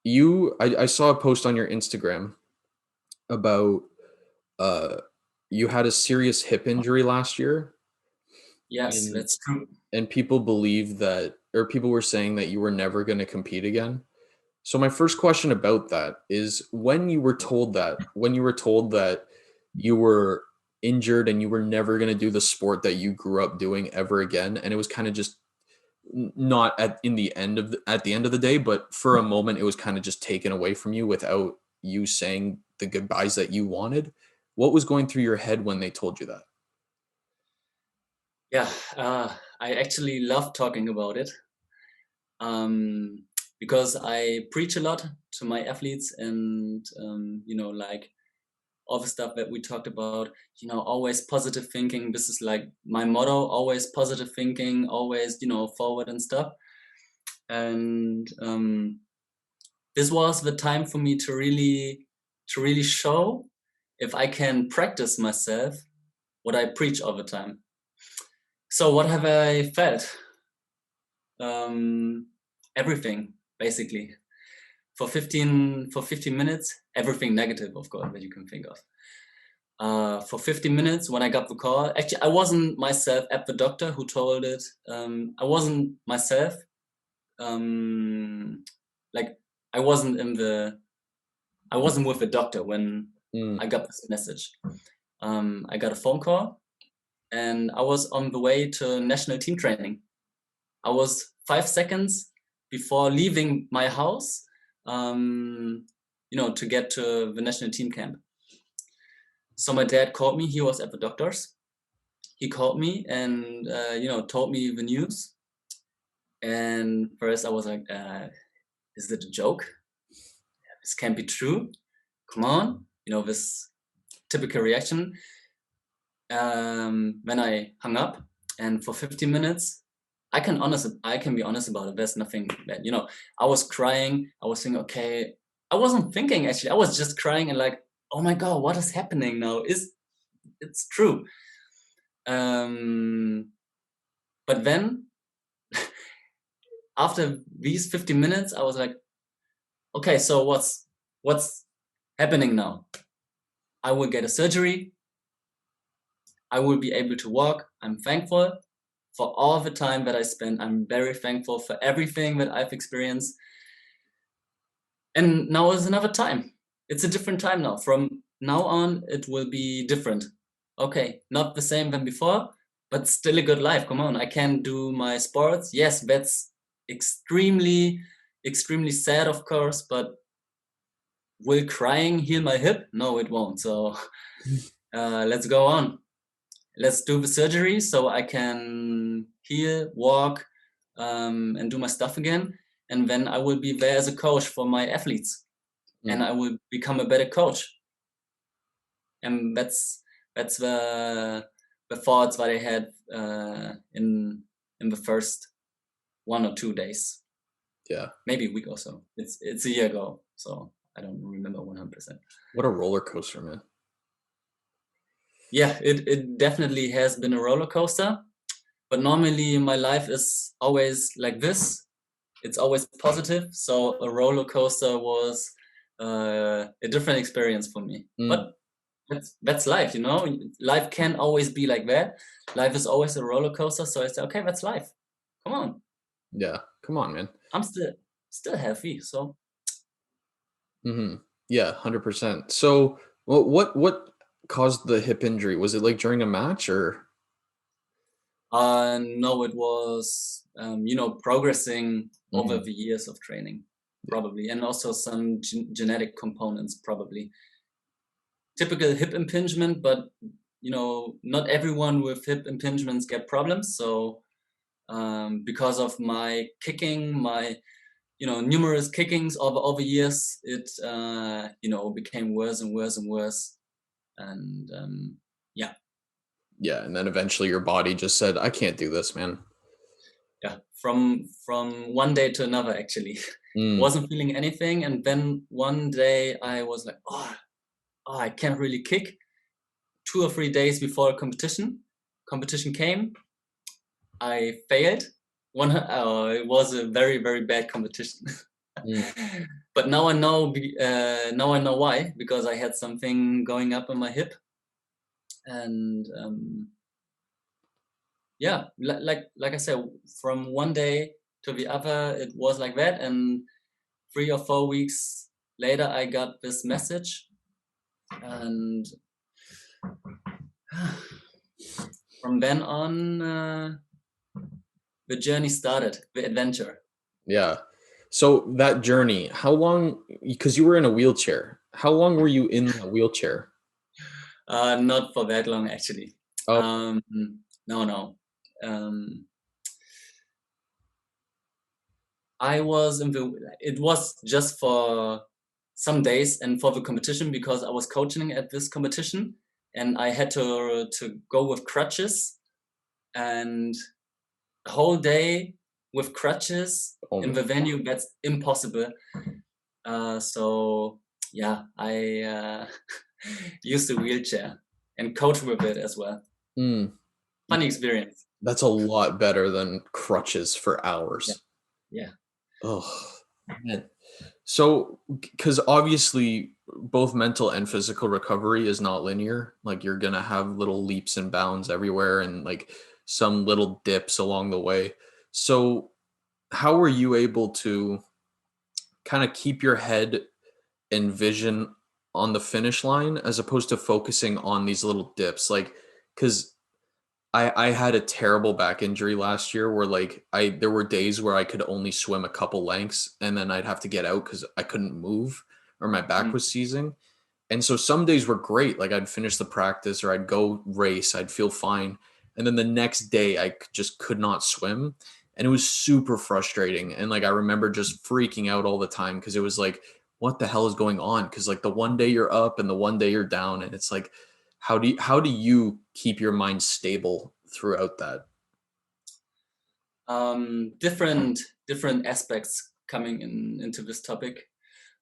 I saw a post on your Instagram about uh you had a serious hip injury last year, Yes, and that's true. people believe that, or people were saying that you were never going to compete again. So my first question about that is, when you were told that you were injured and you were never going to do the sport that you grew up doing ever again, and it was kind of just not at the end of the day, but for a moment it was kind of just taken away from you without you saying the goodbyes that you wanted. What was going through your head when they told you that? Yeah, I actually love talking about it, um, because I preach a lot to my athletes, and like all the stuff that we talked about. Always positive thinking. This is like my motto: always positive thinking, always forward and stuff. And this was the time for me to really show if I can practice myself what I preach all the time. So what have I felt? Um, Everything basically for 15 minutes. Everything negative, of course, that you can think of. For 15 minutes, when I got the call, actually, I wasn't myself at the doctor who told it. I wasn't myself. Um, like I wasn't in the. I wasn't with the doctor when Mm, I got this message. I got a phone call, and I was on the way to national team training. I was 5 seconds before leaving my house, to get to the national team camp. So my dad called me. He was at the doctor's. He called me and told me the news. And first I was like, "Is it a joke? This can't be true. Come on!" This typical reaction. When I hung up, and for 15 minutes, I can be honest about it. There's nothing bad. I was crying. I was thinking, okay, I wasn't thinking actually. I was just crying and like, oh my God, what is happening now? It's true. Um, but then after these 15 minutes, I was like, okay, so what's happening now? I will get a surgery. I will be able to walk. I'm thankful for all the time that I spent. I'm very thankful for everything that I've experienced. And now is another time. It's a different time now. From now on, it will be different. Okay, not the same than before, but still a good life. Come on, I can do my sports. Yes, that's extremely, extremely sad, of course, but will crying heal my hip? No, it won't. So let's go on. Let's do the surgery so I can heal, walk, and do my stuff again. And then I will be there as a coach for my athletes, and mm. I will become a better coach. And that's the thoughts that I had in the first 1 or 2 days, Yeah. maybe a week or so. It's a year ago, so I don't remember 100%. What a roller coaster, man. Yeah, it definitely has been a roller coaster, but normally my life is always like this. It's always positive. So a roller coaster was a different experience for me. Mm, But that's life, you know. Life can always be like that. Life is always a roller coaster. So I said, okay, that's life. Come on, yeah. Come on, man. I'm still healthy. So Hmm. Yeah, 100%. So, what caused the hip injury? Was it like during a match or? no, it was progressing over Mhm. the years of training, Yeah. probably, and also some genetic components, probably. Typical hip impingement, but not everyone with hip impingements get problems. So because of my kicking, my numerous kickings over years, it became worse and worse and worse. And yeah, Yeah, and then eventually your body just said, "I can't do this, man." yeah, from one day to another, actually. Mm, Wasn't feeling anything, and then one day I was like, oh, I can't really kick. 2 or 3 days before a competition came, I failed. It was a very, very bad competition. mm. But now I know. Now I know why, because I had something going up in my hip, and yeah, like I said, from one day to the other, it was like that, and 3 or 4 weeks later, I got this message, and from then on, the journey started, the adventure. Yeah. So that journey, how long, because you were in a wheelchair, how long were you in that wheelchair? Not for that long, actually. Oh, No, no. Um, I was in the. It was just for some days and for the competition, because I was coaching at this competition, and I had to go with crutches, and a whole day with crutches oh in my. the venue, that's impossible. So yeah, I used a wheelchair and coach with it as well. Mm, Funny experience. that's a lot better than crutches for Yeah, hours. yeah. Oh, man. So, because obviously both mental and physical recovery is not linear. Like you're gonna have little leaps and bounds everywhere, and like some little dips along the way. So, how were you able to kind of keep your head and vision on the finish line as opposed to focusing on these little dips? Like, because I had a terrible back injury last year where like there were days where I could only swim a couple lengths and then I'd have to get out because I couldn't move or my back Mm. was seizing. And so some days were great. Like I'd finish the practice or I'd go race, I'd feel fine. And then the next day just could not swim. And it was super frustrating. And like I remember just freaking out all the time because it was like, what the hell is going on? Because like the one day you're up and the one day you're down. And it's like, how do you keep your mind stable throughout that? Different aspects coming into this topic.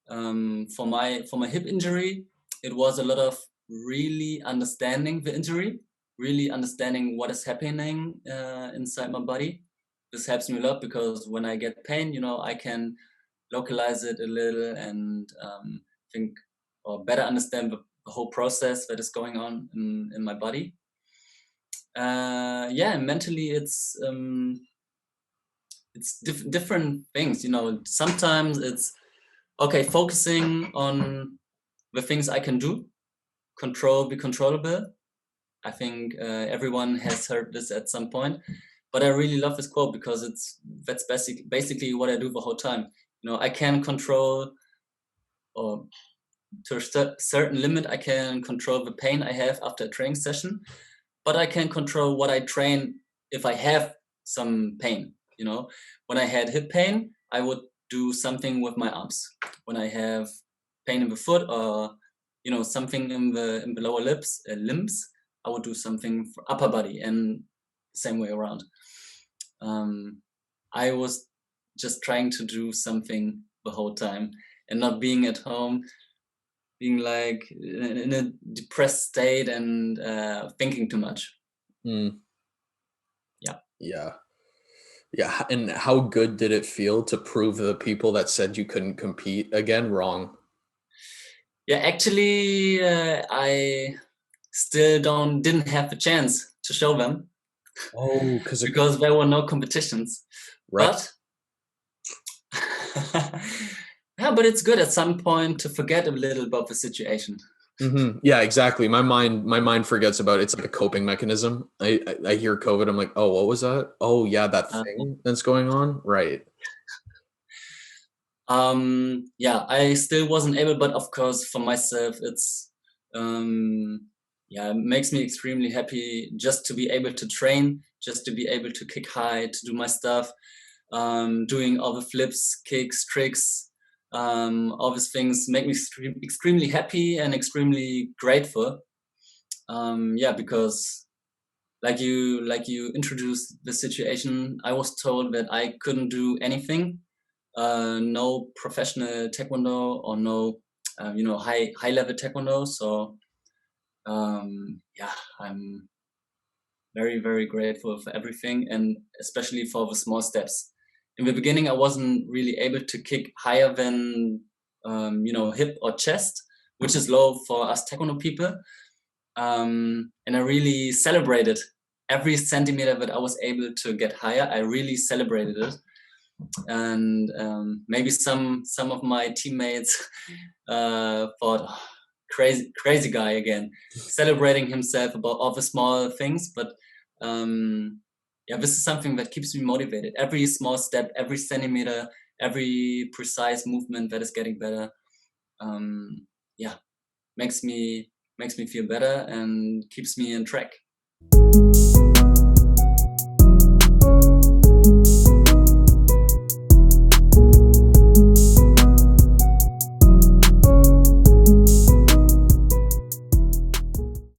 For my hip injury, it was a lot of really understanding the injury, really understanding what is happening inside my body. This helps me a lot because when I get pain, I can localize it a little and think or better understand the whole process that is going on in my body. Yeah, mentally it's different things. Sometimes it's okay, focusing on the things I can do, control the controllable. I think everyone has heard this at some point, but I really love this quote because that's basically what I do the whole time. I can control, or to a certain limit, I can control the pain I have after a training session, but I can control what I train if I have some pain. When I had hip pain, I would do something with my arms. When I have pain in the foot, or something in the lower limbs, I would do something for upper body, and same way around. I was just trying to do something the whole time and not being at home, being like in a depressed state and thinking too much. Mm, Yeah. yeah. Yeah. And how good did it feel to prove the people that said you couldn't compete again wrong? Yeah, actually, I still didn't have the chance to show them Oh, because of because there were no competitions. right. But yeah, but it's good at some point to forget a little about the situation. Yeah, exactly. My mind forgets about it. It's like a coping mechanism. I hear COVID. I'm like, oh, what was that? Oh, yeah, that Uh, thing that's going on. Right. yeah, I still wasn't able, but of course, for myself, it's um, yeah, it makes me extremely happy just to be able to train, just to be able to kick high, to do my stuff, doing all the flips, kicks, tricks, all these things make me extremely happy and extremely grateful. Yeah, because like you introduced the situation, I was told that I couldn't do anything, no professional taekwondo or no high level taekwondo. So yeah, I'm very, very grateful for everything, and especially for the small steps. In the beginning, I wasn't really able to kick higher than hip or chest, which is low for us Taekwondo people. And I really celebrated every centimeter that I was able to get higher. I really celebrated it. And maybe some of my teammates thought, "Oh, crazy guy again, celebrating himself about all the small things." But this is something that keeps me motivated. Every small step, every centimeter, every precise movement that is getting better, makes me feel better and keeps me in track.